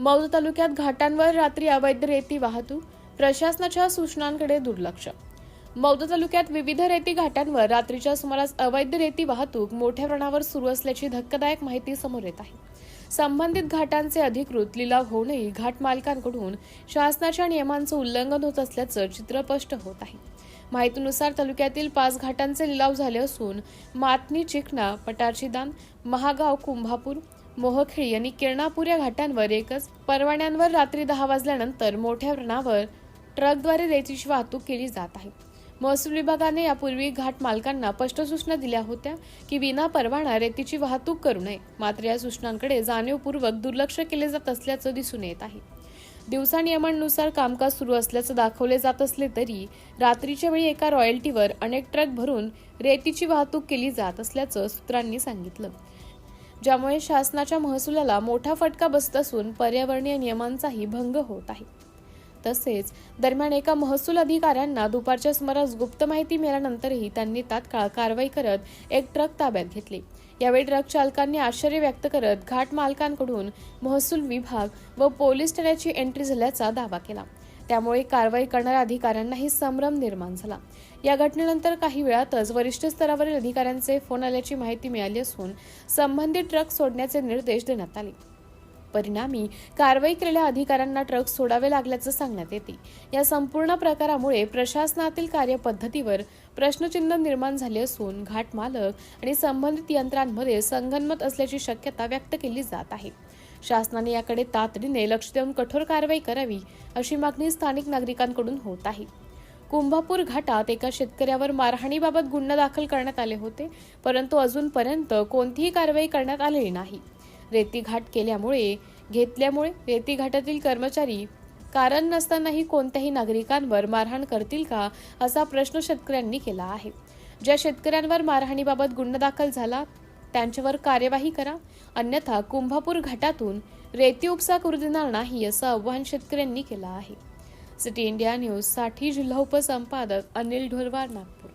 मौद तालुक्यात घाटांवर रात्री अवैध रेती वाहतूक, प्रशासनाच्या सूचनांकडे दुर्लक्ष। मौद तालुक्यात विविध रेती घाटांवर रात्रीच्या सुमारास अवैध रेती वाहतूक मोठ्या प्रमाणावर सुरू असल्याची धक्कादायक माहिती समोर येत आहे। संबंधित घाटांचे अधिकृत लिलाव होऊनही घाट मालकांकडून शासनाच्या नियमांचं उल्लंघन होत असल्याचं चित्र स्पष्ट होत आहे। माहितीनुसार तालुक्यातील 5 घाटांचे लिलाव झाले असून मातनी, चिकणा, पटारचीदान, महागाव, कुंभापूर, मोहखेळी आणि किरणापूर या घाटांवर एकच परवान्यांवर रात्री 10 वाजल्यानंतर मोठ्या प्रमाणावर ट्रकद्वारे रेतीची वाहतूक केली जात आहे। महसूल विभागाने यापूर्वी घाट मालकांना स्पष्ट सूचना दिल्या होत्या की विना परवाना रेतीची वाहतूक करू नये, मात्र या सूचनांकडे जाणीवपूर्वक दुर्लक्ष केले जात असल्याचं दिसून येत आहे। दिवसा नियमांनुसार कामकाज सुरू असल्याचं दाखवले जात असले तरी रात्रीच्या वेळी एका रॉयल्टीवर अनेक ट्रक भरून रेतीची वाहतूक केली जात असल्याचं सूत्रांनी सांगितलं, ज्यामुळे शासनाच्या महसुलाला मोठा फटका बसत असून पर्यावरणीय नियमांचाही भंग होत आहे। तसेच दरम्यान एका महसूल अधिकाऱ्यांना दुपारच्या सुमारास गुप्त माहिती मिळाल्यानंतरही त्यांनी तात्काळ कारवाई करत एक ट्रक ताब्यात घेतले। यावेळी ट्रक चालकांनी आश्चर्य व्यक्त करत घाट मालकांकडून महसूल विभाग व पोलीस ठाण्याची एंट्री झाल्याचा दावा केला। त्यामुळे कारवाई करणाऱ्या अधिकाऱ्यांनाही संभ्रम निर्माण झाला। या घटनेनंतर काही वेळातच वरिष्ठ स्तरावरील अधिकाऱ्यांचे फोन आल्याची माहिती मिळाली असून संबंधित ट्रक सोडण्याचे निर्देश देण्यात आले। परिणामी कारवाई केलेल्या अधिकाऱ्यांना ट्रक सोडावे लागल्याचं सांगण्यात येते। या संपूर्ण प्रकारामुळे प्रशासनातील कार्यपद्धतीवर प्रश्नचिन्ह निर्माण झाले असून घाट मालक आणि संबंधित यंत्रांमध्ये संगनमत असल्याची शक्यता व्यक्त केली जात आहे। शासनाने याकडे तातडीने लक्ष देऊन कठोर कारवाई करावी अशी मागणी स्थानिक नागरिकांकडून होत आहे। कुंभापूर घाटात एका शेतकऱ्यावर मारहाणीबाबत गुन्हा दाखल करण्यात आले होते, परंतु अजूनपर्यंत कोणतीही कारवाई करण्यात आलेली नाही। रेती घाट घेतल्यामुळे रेती घाटातील कर्मचारी कारण नसतानाही कोणत्याही नागरिकांवर मारहाण करतील का असा प्रश्न शेतकऱ्यांनी केला आहे। ज्या शेतकऱ्यांवर मारहाणीबाबत गुन्हा दाखल झाला त्यांच्यावर कार्यवाही करा, अन्यथा कुंभापूर घाटातून रेती उपसा करू देणार नाही असं आवाहन शेतकऱ्यांनी केलं आहे। सिटी इंडिया न्यूज साठी जिल्हा उपसंपादक अनिल ढोरवार, नागपूर।